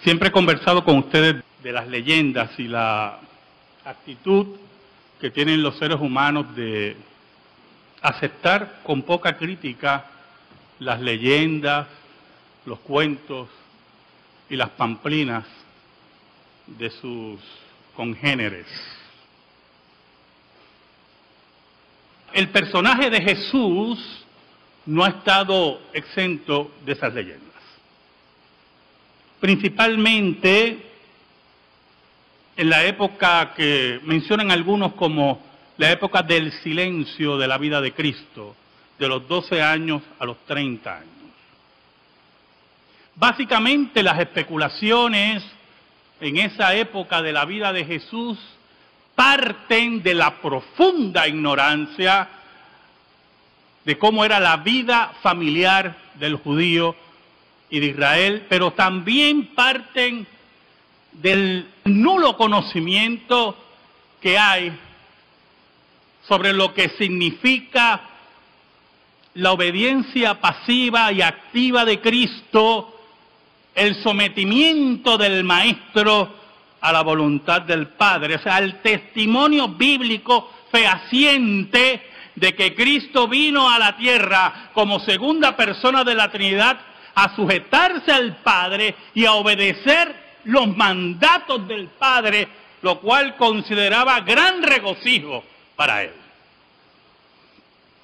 Siempre he conversado con ustedes de las leyendas y la actitud que tienen los seres humanos de aceptar con poca crítica las leyendas, los cuentos y las pamplinas de sus congéneres. El personaje de Jesús no ha estado exento de esas leyendas. Principalmente en la época que mencionan algunos como la época del silencio de la vida de Cristo, de los 12 años a los 30 años. Básicamente las especulaciones en esa época de la vida de Jesús parten de la profunda ignorancia de cómo era la vida familiar del judío y de Israel, pero también parten del nulo conocimiento que hay sobre lo que significa la obediencia pasiva y activa de Cristo, el sometimiento del Maestro a la voluntad del Padre, o sea, el testimonio bíblico fehaciente de que Cristo vino a la tierra como segunda persona de la Trinidad a sujetarse al Padre y a obedecer los mandatos del Padre, lo cual consideraba gran regocijo para él.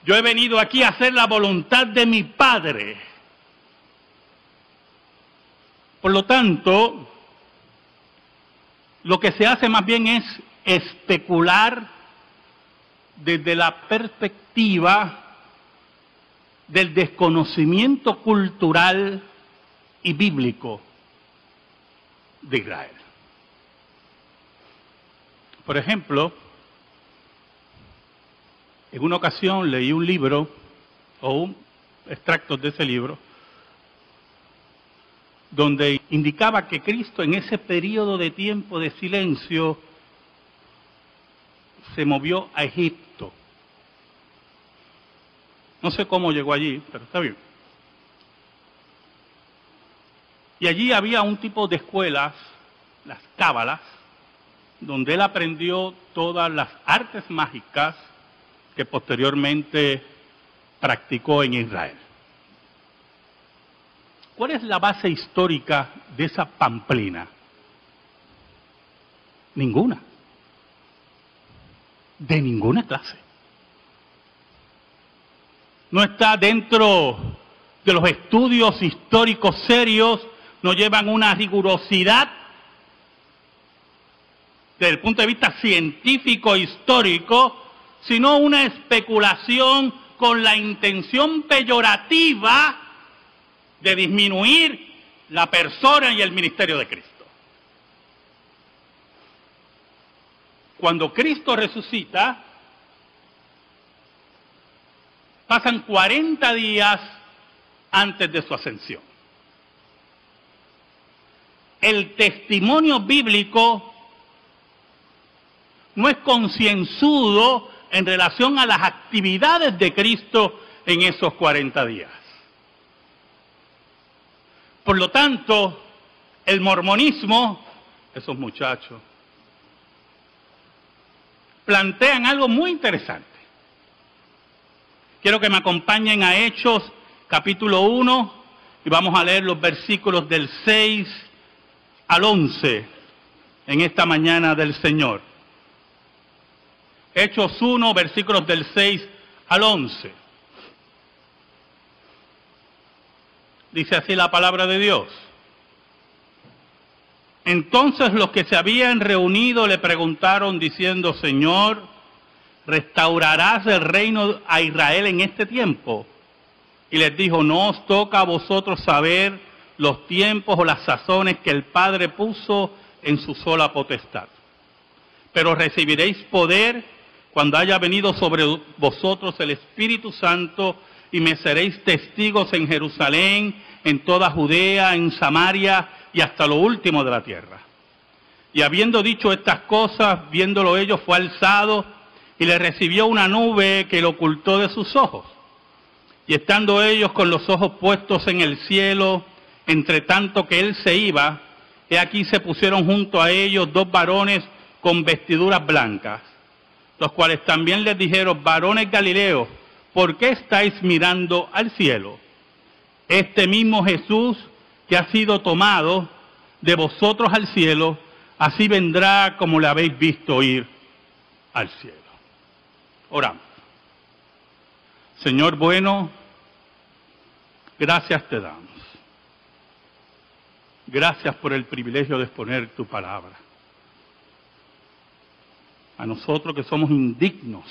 Yo he venido aquí a hacer la voluntad de mi Padre. Por lo tanto, lo que se hace más bien es especular desde la perspectiva del desconocimiento cultural y bíblico de Israel. Por ejemplo, en una ocasión leí un libro, o un extracto de ese libro, donde indicaba que Cristo en ese periodo de tiempo de silencio se movió a Egipto. No sé cómo llegó allí, pero está bien. Y allí había un tipo de escuelas, las cábalas, donde él aprendió todas las artes mágicas que posteriormente practicó en Israel. ¿Cuál es la base histórica de esa pamplina? Ninguna. De ninguna clase. No está dentro de los estudios históricos serios, no llevan una rigurosidad desde el punto de vista científico e histórico, sino una especulación con la intención peyorativa de disminuir la persona y el ministerio de Cristo. Cuando Cristo resucita, pasan 40 días antes de su ascensión. El testimonio bíblico no es concienzudo en relación a las actividades de Cristo en esos 40 días. Por lo tanto, el mormonismo, esos muchachos, plantean algo muy interesante. Quiero que me acompañen a Hechos, capítulo 1, y vamos a leer los versículos del 6 al 11 en esta mañana del Señor. Hechos 1, versículos del 6 al 11. Dice así la palabra de Dios. Entonces los que se habían reunido le preguntaron diciendo, Señor, ¿restaurarás el reino a Israel en este tiempo? Y les dijo, no os toca a vosotros saber los tiempos o las sazones que el Padre puso en su sola potestad. Pero recibiréis poder cuando haya venido sobre vosotros el Espíritu Santo, y me seréis testigos en Jerusalén, en toda Judea, en Samaria y hasta lo último de la tierra. Y habiendo dicho estas cosas, viéndolo ellos, fue alzado y le recibió una nube que lo ocultó de sus ojos. Y estando ellos con los ojos puestos en el cielo, entre tanto que él se iba, He aquí se pusieron junto a ellos 2 varones con vestiduras blancas, los cuales también les dijeron: varones Galileos, ¿por qué estáis mirando al cielo? Este mismo Jesús que ha sido tomado de vosotros al cielo, así vendrá como le habéis visto ir al cielo. Oramos. Señor bueno, gracias te damos. Gracias por el privilegio de exponer tu palabra. A nosotros que somos indignos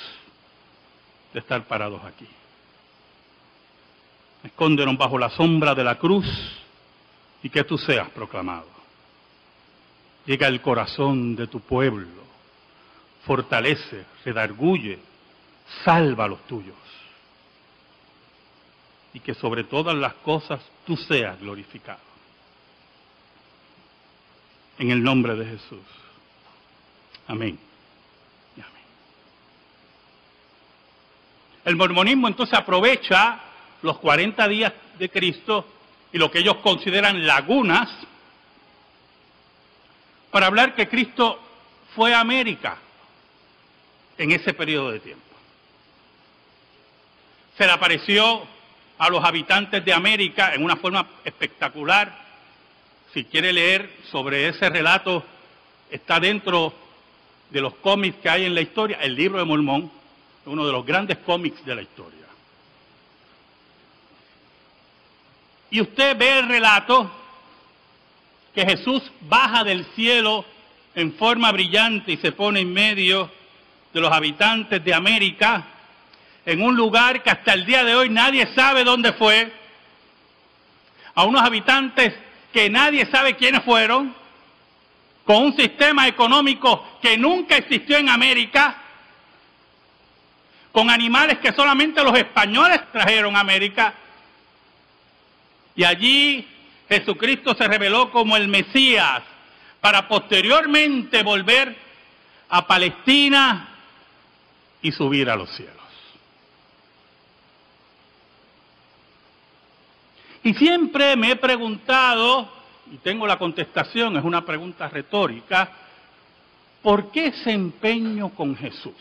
de estar parados aquí. Escóndenos bajo la sombra de la cruz y que tú seas proclamado. Llega al corazón de tu pueblo, fortalece, redarguye, salva a los tuyos. Y que sobre todas las cosas tú seas glorificado. En el nombre de Jesús. Amén. Y amén. El mormonismo entonces aprovecha los 40 días de Cristo y lo que ellos consideran lagunas para hablar que Cristo fue a América en ese periodo de tiempo. Se le apareció a los habitantes de América en una forma espectacular. Si quiere leer sobre ese relato, está dentro de los cómics que hay en la historia. El Libro de Mormón, uno de los grandes cómics de la historia. Y usted ve el relato que Jesús baja del cielo en forma brillante y se pone en medio de los habitantes de América, en un lugar que hasta el día de hoy nadie sabe dónde fue, a unos habitantes que nadie sabe quiénes fueron, con un sistema económico que nunca existió en América, con animales que solamente los españoles trajeron a América, y allí Jesucristo se reveló como el Mesías, para posteriormente volver a Palestina y subir a los cielos. Y siempre me he preguntado, y tengo la contestación, es una pregunta retórica, ¿por qué ese empeño con Jesús?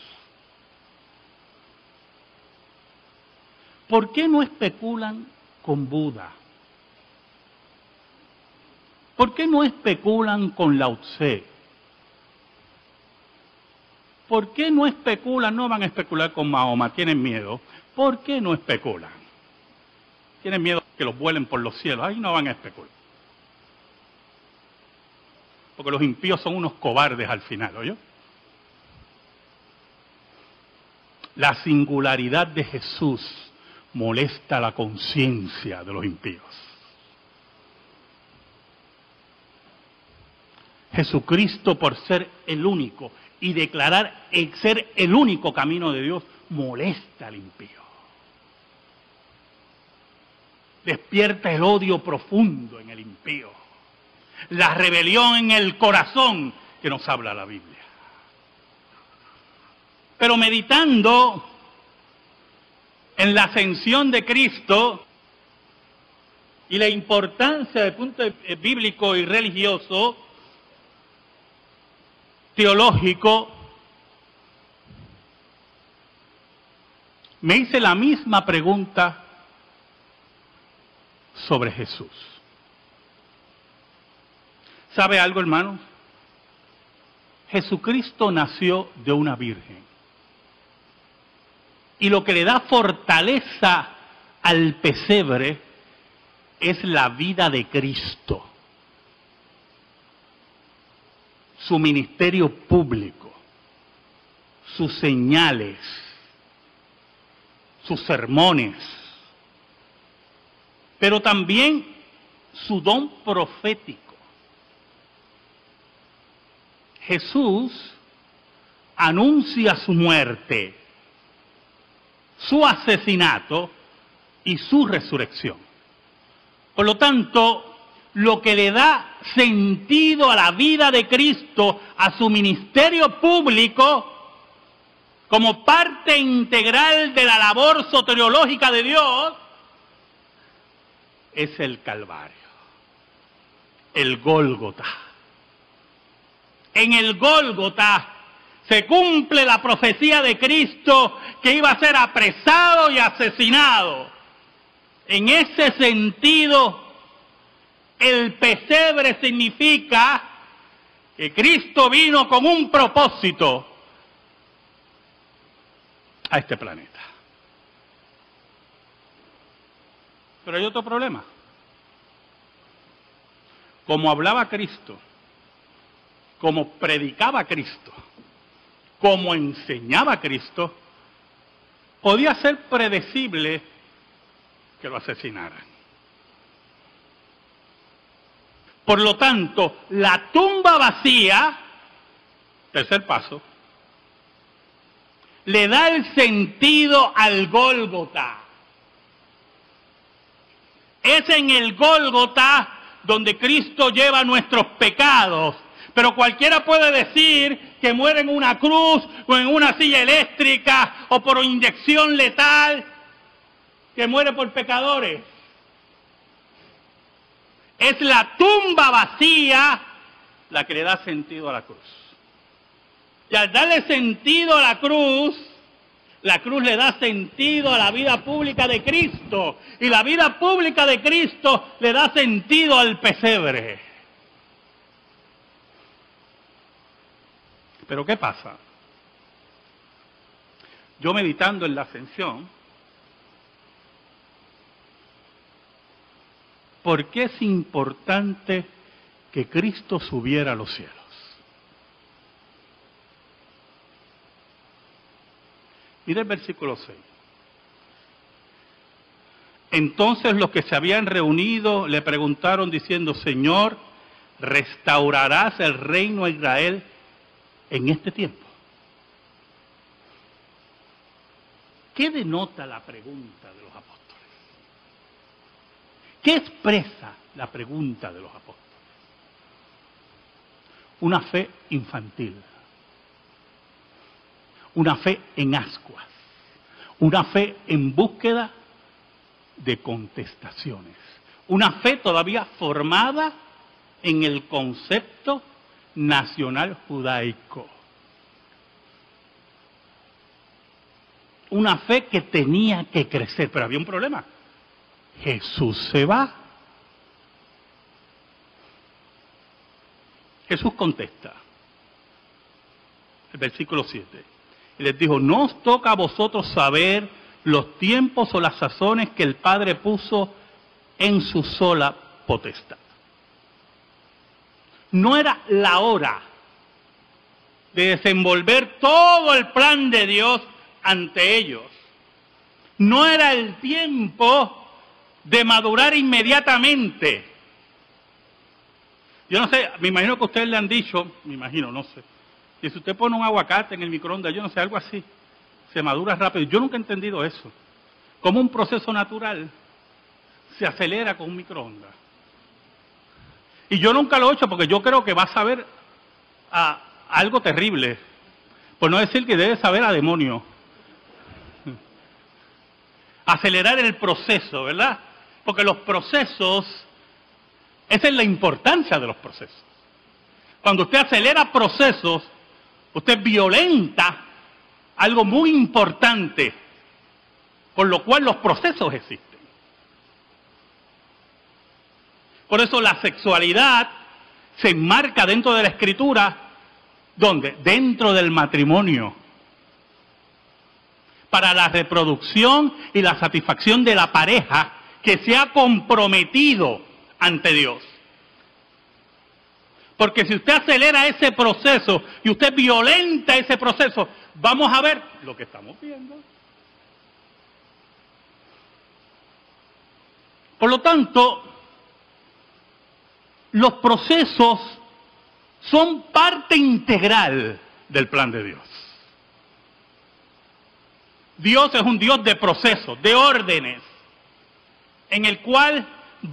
¿Por qué no especulan con Buda? ¿Por qué no especulan con Lao Tse? ¿Por qué no especulan? No van a especular con Mahoma, tienen miedo. ¿Por qué no especulan? Tienen miedo que los vuelen por los cielos. Ahí no van a especular. Porque los impíos son unos cobardes al final, ¿oyó? La singularidad de Jesús molesta la conciencia de los impíos. Jesucristo, por ser el único y declarar ser el único camino de Dios, molesta al impío. Despierta el odio profundo en el impío, la rebelión en el corazón que nos habla la Biblia. Pero meditando en la ascensión de Cristo y la importancia desde el punto bíblico y religioso, teológico, me hice la misma pregunta sobre Jesús. ¿Sabe algo, hermanos? Jesucristo nació de una virgen. Y lo que le da fortaleza al pesebre es la vida de Cristo. Su ministerio público, sus señales, sus sermones, pero también su don profético. Jesús anuncia su muerte, su asesinato y su resurrección. Por lo tanto, lo que le da sentido a la vida de Cristo, a su ministerio público, como parte integral de la labor soteriológica de Dios, es el Calvario, el Gólgota. en el Gólgota se cumple la profecía de Cristo que iba a ser apresado y asesinado. En ese sentido, el pesebre significa que Cristo vino con un propósito a este planeta. Pero hay otro problema. Como hablaba Cristo, como predicaba Cristo, como enseñaba Cristo, podía ser predecible que lo asesinaran. Por lo tanto, la tumba vacía, tercer paso, le da el sentido al Gólgota. Es en el Gólgota donde Cristo lleva nuestros pecados. Pero cualquiera puede decir que muere en una cruz o en una silla eléctrica o por inyección letal, que muere por pecadores. Es la tumba vacía la que le da sentido a la cruz. Y al darle sentido a la cruz le da sentido a la vida pública de Cristo. Y la vida pública de Cristo le da sentido al pesebre. Pero ¿qué pasa? Yo meditando en la ascensión, ¿por qué es importante que Cristo subiera a los cielos? Mira el versículo 6. Entonces los que se habían reunido le preguntaron diciendo, Señor, ¿restaurarás el reino a Israel en este tiempo? ¿Qué denota la pregunta de los apóstoles? ¿Qué expresa la pregunta de los apóstoles? Una fe infantil, una fe en ascuas, una fe en búsqueda de contestaciones, una fe todavía formada en el concepto nacional judaico. Una fe que tenía que crecer, pero había un problema. Jesús se va. Jesús contesta. El versículo 7. Y les dijo, no os toca a vosotros saber los tiempos o las sazones que el Padre puso en su sola potestad. No era la hora de desenvolver todo el plan de Dios ante ellos. No era el tiempo de madurar inmediatamente. Yo no sé, me imagino que a ustedes le han dicho, no sé, que si usted pone un aguacate en el microondas, yo no sé, algo así, se madura rápido. Yo nunca he entendido eso. Como un proceso natural se acelera con un microondas. Y yo nunca lo he hecho porque yo creo que va a saber a algo terrible. Por no decir que debe saber a demonio. Acelerar el proceso, ¿verdad? Porque los procesos, esa es la importancia de los procesos. Cuando usted acelera procesos, usted violenta algo muy importante, por lo cual los procesos existen. Por eso la sexualidad se enmarca dentro de la Escritura, ¿dónde? Dentro del matrimonio. Para la reproducción y la satisfacción de la pareja que se ha comprometido ante Dios. Porque si usted acelera ese proceso y usted violenta ese proceso, vamos a ver lo que estamos viendo. Por lo tanto, los procesos son parte integral del plan de Dios. Dios es un Dios de procesos, de órdenes, en el cual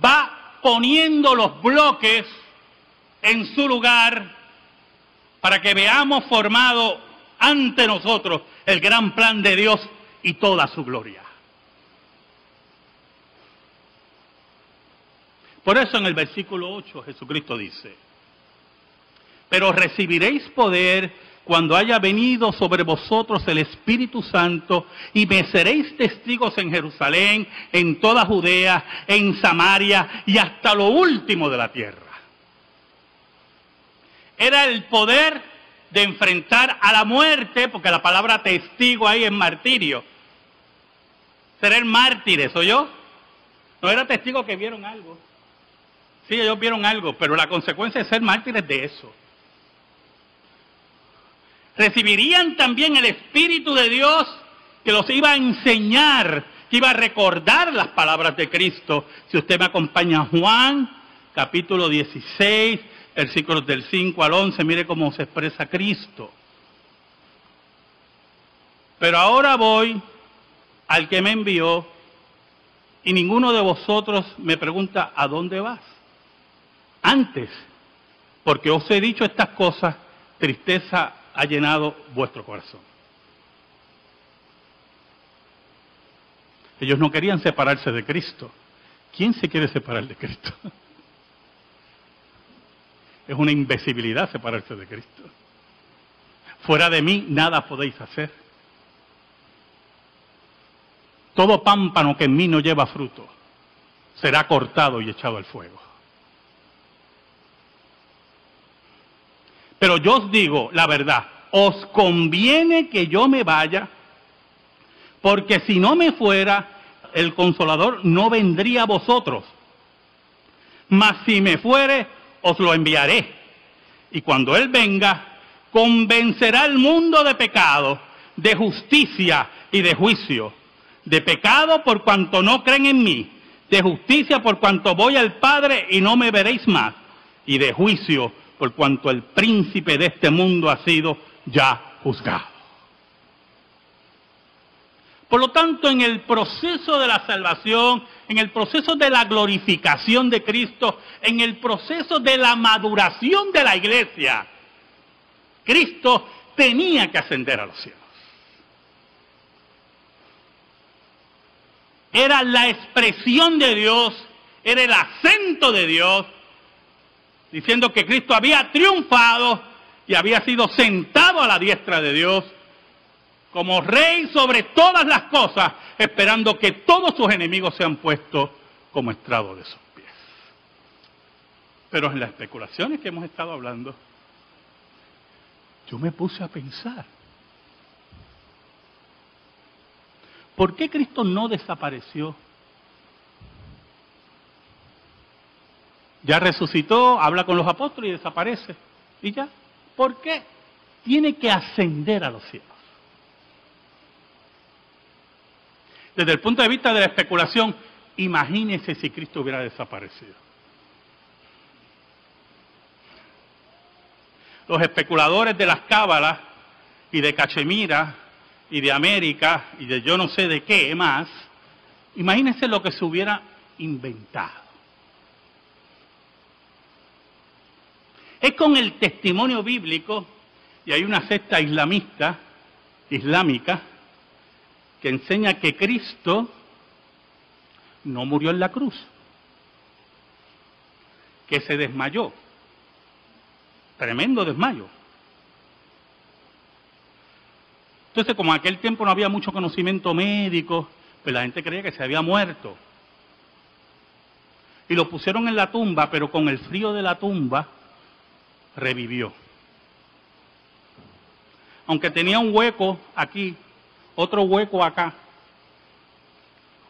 va poniendo los bloques en su lugar para que veamos formado ante nosotros el gran plan de Dios y toda su gloria. Por eso en el versículo 8 Jesucristo dice, pero recibiréis poder cuando haya venido sobre vosotros el Espíritu Santo, y me seréis testigos en Jerusalén, en toda Judea, en Samaria y hasta lo último de la tierra. Era el poder de enfrentar a la muerte, porque la palabra testigo ahí es martirio. Ser mártires, ¿oyó? No era testigo que vieron algo. Sí, ellos vieron algo, pero la consecuencia de ser mártires de eso. Recibirían también el Espíritu de Dios que los iba a enseñar, que iba a recordar las palabras de Cristo. Si usted me acompaña a Juan, capítulo 16, versículos del 5 al 11, mire cómo se expresa Cristo. Pero ahora voy al que me envió, y ninguno de vosotros me pregunta, ¿a dónde vas? Antes, porque os he dicho estas cosas, tristeza ha llenado vuestro corazón. Ellos no querían separarse de Cristo. ¿Quién se quiere separar de Cristo? Es una imbecilidad separarse de Cristo. Fuera de mí nada podéis hacer. Todo pámpano que en mí no lleva fruto será cortado y echado al fuego. Pero yo os digo la verdad, os conviene que yo me vaya, porque si no me fuera, el Consolador no vendría a vosotros. Mas si me fuere, os lo enviaré. Y cuando Él venga, convencerá al mundo de pecado, de justicia y de juicio. De pecado por cuanto no creen en mí, de justicia por cuanto voy al Padre y no me veréis más, y de juicio por cuanto el príncipe de este mundo ha sido ya juzgado. Por lo tanto, en el proceso de la salvación, en el proceso de la glorificación de Cristo, en el proceso de la maduración de la iglesia, Cristo tenía que ascender a los cielos. Era la expresión de Dios, era el acento de Dios, diciendo que Cristo había triunfado y había sido sentado a la diestra de Dios como rey sobre todas las cosas, esperando que todos sus enemigos sean puestos como estrado de sus pies. Pero en las especulaciones que hemos estado hablando, yo me puse a pensar, ¿por qué Cristo no desapareció? Ya resucitó, habla con los apóstoles y desaparece. ¿Y ya? ¿Por qué? Tiene que ascender a los cielos. Desde el punto de vista de la especulación, imagínese si Cristo hubiera desaparecido. Los especuladores de las cábalas y de Cachemira y de América y de yo no sé de qué más, imagínense lo que se hubiera inventado. Es con el testimonio bíblico, y hay una secta islámica, que enseña que Cristo no murió en la cruz, que se desmayó. Tremendo desmayo. Entonces, como en aquel tiempo no había mucho conocimiento médico, pues la gente creía que se había muerto. Y lo pusieron en la tumba, pero con el frío de la tumba revivió. Aunque tenía un hueco aquí, otro hueco acá,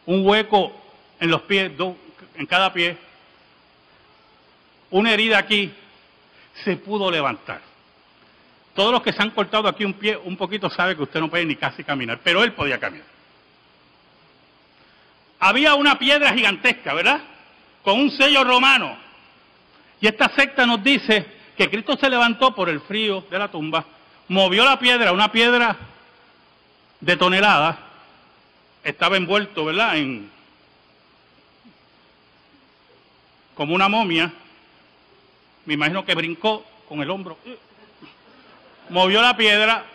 un hueco en los pies, en cada pie, una herida aquí, se pudo levantar. Todos los que se han cortado aquí un pie un poquito saben que usted no puede ni casi caminar, pero él podía caminar. Había una piedra gigantesca, ¿verdad? Con un sello romano. Y esta secta nos dice que Cristo se levantó por el frío de la tumba, movió la piedra, una piedra de toneladas, estaba envuelto, ¿verdad?, como una momia. Me imagino que brincó con el hombro, movió la piedra,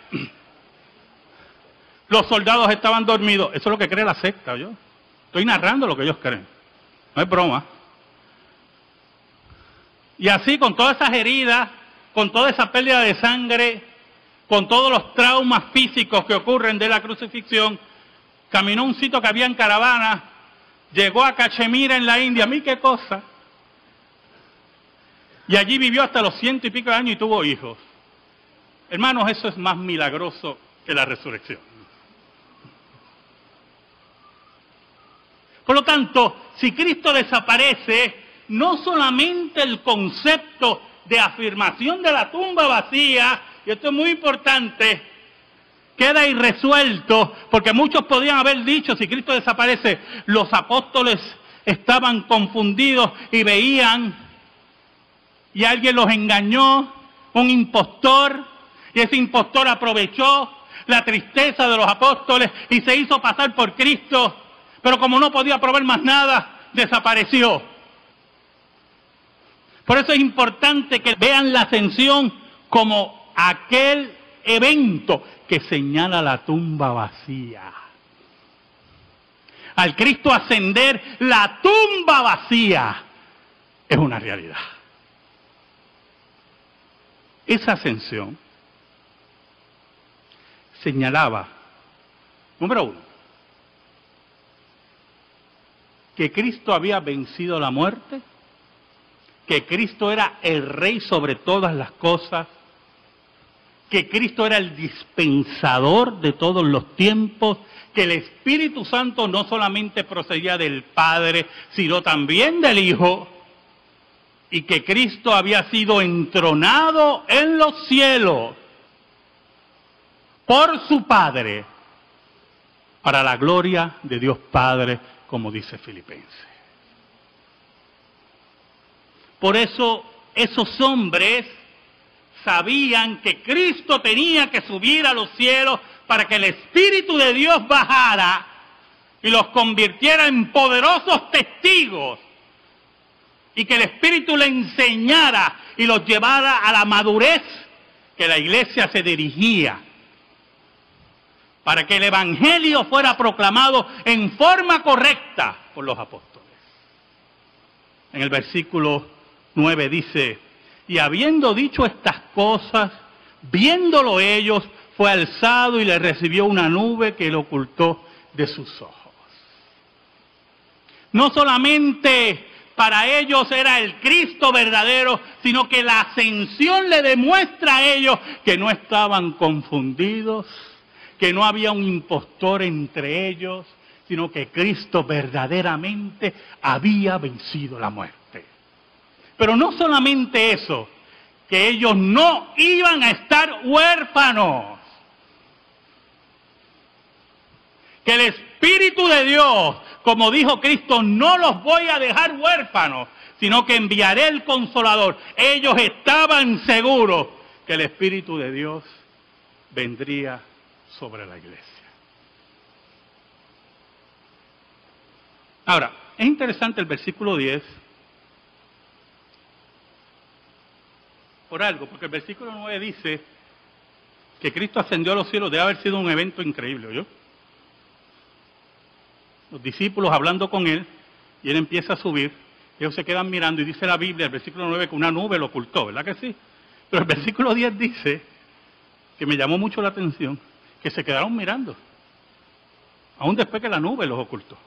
los soldados estaban dormidos. Eso es lo que cree la secta, yo estoy narrando lo que ellos creen, no es broma. Y así, con todas esas heridas con toda esa pérdida de sangre, con todos los traumas físicos que ocurren de la crucifixión, caminó a un sitio que había en caravana, llegó a Cachemira en la India, mí qué cosa, y allí vivió hasta los 100 y pico de años y tuvo hijos. Hermanos, eso es más milagroso que la resurrección. Por lo tanto, si Cristo desaparece, no solamente el concepto de afirmación de la tumba vacía, y esto es muy importante, queda irresuelto, porque muchos podrían haber dicho, si Cristo desaparece, los apóstoles estaban confundidos y veían, y alguien los engañó, un impostor, y ese impostor aprovechó la tristeza de los apóstoles y se hizo pasar por Cristo, pero como no podía probar más nada, desapareció. Por eso es importante que vean la ascensión como aquel evento que señala la tumba vacía. Al Cristo ascender, la tumba vacía es una realidad. Esa ascensión señalaba, número uno, que Cristo había vencido la muerte, que Cristo era el Rey sobre todas las cosas, que Cristo era el dispensador de todos los tiempos, que el Espíritu Santo no solamente procedía del Padre, sino también del Hijo, y que Cristo había sido entronado en los cielos por su Padre, para la gloria de Dios Padre, como dice Filipenses. Por eso esos hombres sabían que Cristo tenía que subir a los cielos para que el Espíritu de Dios bajara y los convirtiera en poderosos testigos, y que el Espíritu le enseñara y los llevara a la madurez que la iglesia se dirigía, para que el Evangelio fuera proclamado en forma correcta por los apóstoles. En el versículo 9 dice, y habiendo dicho estas cosas, viéndolo ellos, fue alzado y le recibió una nube que lo ocultó de sus ojos. No solamente para ellos era el Cristo verdadero, sino que la ascensión le demuestra a ellos que no estaban confundidos, que no había un impostor entre ellos, sino que Cristo verdaderamente había vencido la muerte. Pero no solamente eso, que ellos no iban a estar huérfanos, que el Espíritu de Dios, como dijo Cristo, no los voy a dejar huérfanos, sino que enviaré el Consolador. Ellos estaban seguros que el Espíritu de Dios vendría sobre la iglesia. Ahora, es interesante el versículo 10, por algo, porque el versículo 9 dice que Cristo ascendió a los cielos. Debe haber sido un evento increíble, ¿oyó? Los discípulos hablando con él, y él empieza a subir, ellos se quedan mirando, y dice la Biblia, el versículo 9, que una nube lo ocultó, ¿verdad que sí? Pero el versículo 10 dice, que me llamó mucho la atención, que se quedaron mirando, aún después que la nube los ocultó.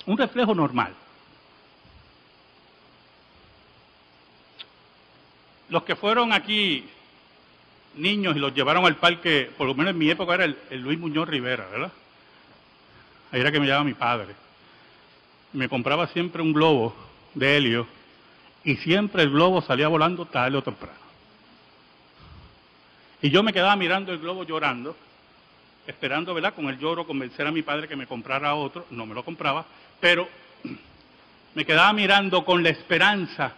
Un reflejo normal. Los que fueron aquí niños y los llevaron al parque, por lo menos en mi época era el Luis Muñoz Rivera, ¿verdad? Ahí era que me llevaba mi padre. Me compraba siempre un globo de helio y siempre el globo salía volando tarde o temprano. Y yo me quedaba mirando el globo llorando, esperando, ¿verdad?, con el lloro convencer a mi padre que me comprara otro. No me lo compraba, pero me quedaba mirando con la esperanza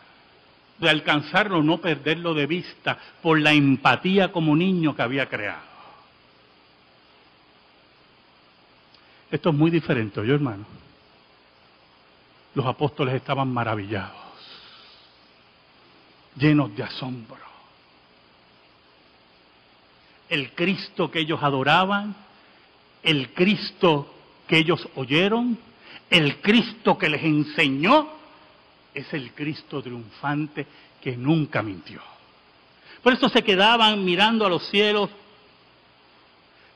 de alcanzarlo, no perderlo de vista, por la empatía como niño que había creado. Esto es muy diferente, ¿oyó, hermano? Los apóstoles estaban maravillados, llenos de asombro. El Cristo que ellos adoraban, el Cristo que ellos oyeron, el Cristo que les enseñó, es el Cristo triunfante que nunca mintió. Por eso se quedaban mirando a los cielos.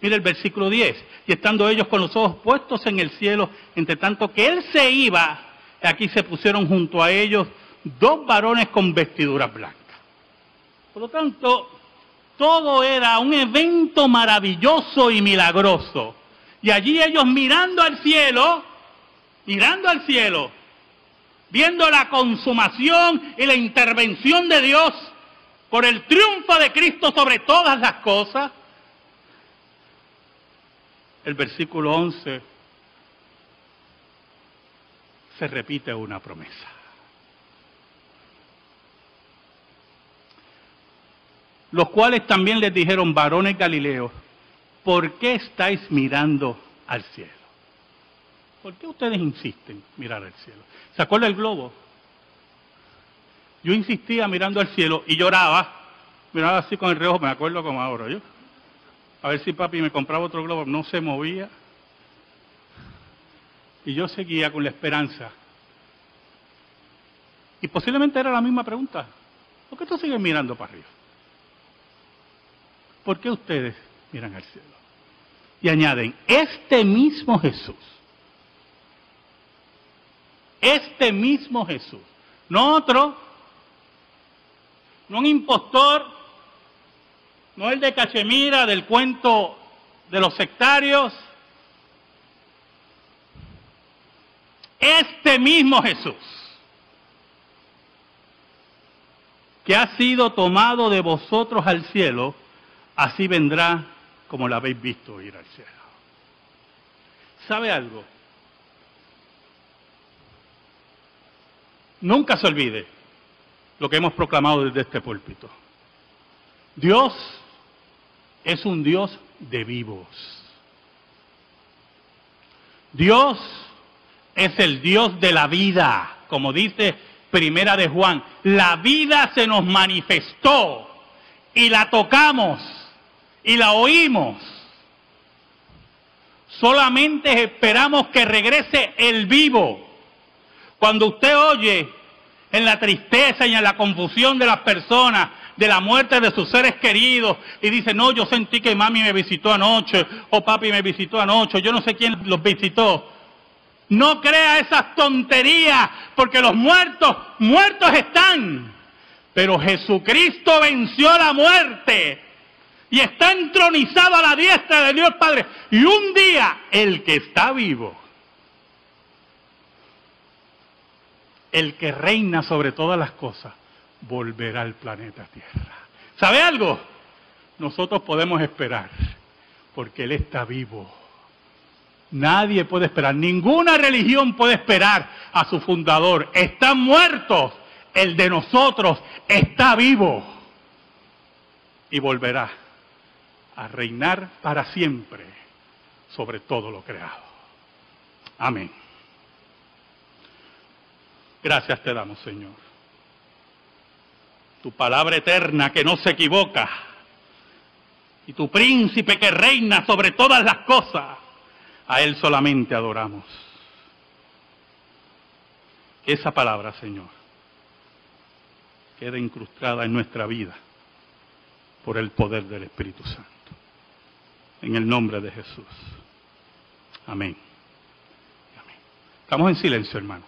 Mira el versículo 10. Y estando ellos con los ojos puestos en el cielo, entre tanto que él se iba, aquí se pusieron junto a ellos 2 varones con vestiduras blancas. Por lo tanto, todo era un evento maravilloso y milagroso. Y allí ellos mirando al cielo, viendo la consumación y la intervención de Dios por el triunfo de Cristo sobre todas las cosas. El versículo 11 se repite una promesa. Los cuales también les dijeron: varones galileos, ¿por qué estáis mirando al cielo? ¿Por qué ustedes insisten en mirar al cielo? ¿Se acuerda el globo? Yo insistía mirando al cielo y lloraba, miraba así con el reojo, me acuerdo como ahora, yo. A ver si papi me compraba otro globo, no se movía. Y yo seguía con la esperanza. Y posiblemente era la misma pregunta. ¿Por qué tú sigues mirando para arriba? ¿Por qué ustedes miran al cielo? Y añaden, este mismo Jesús, no otro, no un impostor, no el de Cachemira, del cuento de los sectarios, este mismo Jesús, que ha sido tomado de vosotros al cielo, así vendrá como lo habéis visto ir al cielo. ¿Sabe algo? Nunca se olvide lo que hemos proclamado desde este púlpito. Dios es un Dios de vivos. Dios es el Dios de la vida, como dice Primera de Juan. La vida se nos manifestó y la tocamos y la oímos. Solamente esperamos que regrese el vivo. Cuando usted oye en la tristeza y en la confusión de las personas, de la muerte de sus seres queridos, y dice, no, yo sentí que mami me visitó anoche, o papi me visitó anoche, yo no sé quién los visitó. No crea esas tonterías, porque los muertos están. Pero Jesucristo venció la muerte y está entronizado a la diestra de Dios Padre. Y un día, el que está vivo, el que reina sobre todas las cosas, volverá al planeta Tierra. ¿Sabe algo? Nosotros podemos esperar, porque Él está vivo. Nadie puede esperar, ninguna religión puede esperar a su fundador. Están muertos, el de nosotros está vivo y volverá a reinar para siempre sobre todo lo creado. Amén. Gracias te damos, Señor. Tu palabra eterna que no se equivoca y tu príncipe que reina sobre todas las cosas, a Él solamente adoramos. Que esa palabra, Señor, quede incrustada en nuestra vida por el poder del Espíritu Santo. En el nombre de Jesús. Amén. Amén. Estamos en silencio, hermano.